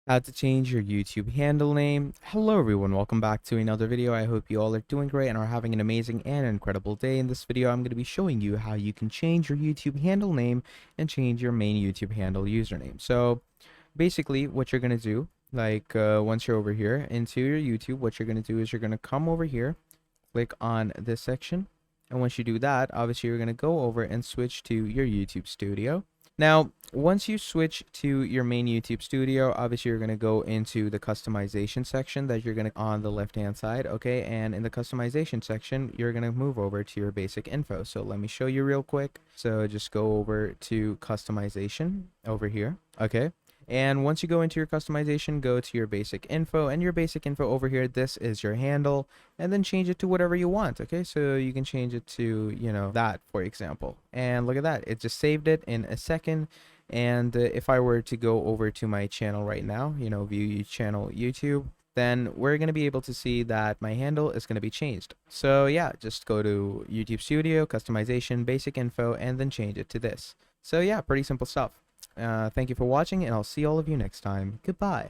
How to change your YouTube handle name. Hello everyone, welcome back to another video. I hope you all are doing great and are having an amazing and incredible day. In this video, I'm going to be showing you how you can change your YouTube handle name and change your main YouTube handle username. So basically what you're going to do, once you're over here into your YouTube, what you're going to do is you're going to come over here, click on this section. And once you do that, obviously you're going to go over and switch to your YouTube studio. Now, once you switch to your main YouTube studio, obviously you're going to go into the customization section that you're going to on the left hand side, okay? And in the customization section, you're going to move over to your basic info. So let me show you real quick. So just go over to customization over here, okay? And once you go into your customization, go to your basic info, and your basic info over here, this is your handle, and then change it to whatever you want. Okay, so you can change it to, that, for example. And look at that, it just saved it in a second. And if I were to go over to my channel right now, view channel YouTube, then we're going to be able to see that my handle is going to be changed. So yeah, just go to YouTube Studio, customization, basic info, and then change it to this. So yeah, pretty simple stuff. Thank you for watching, and I'll see all of you next time. Goodbye.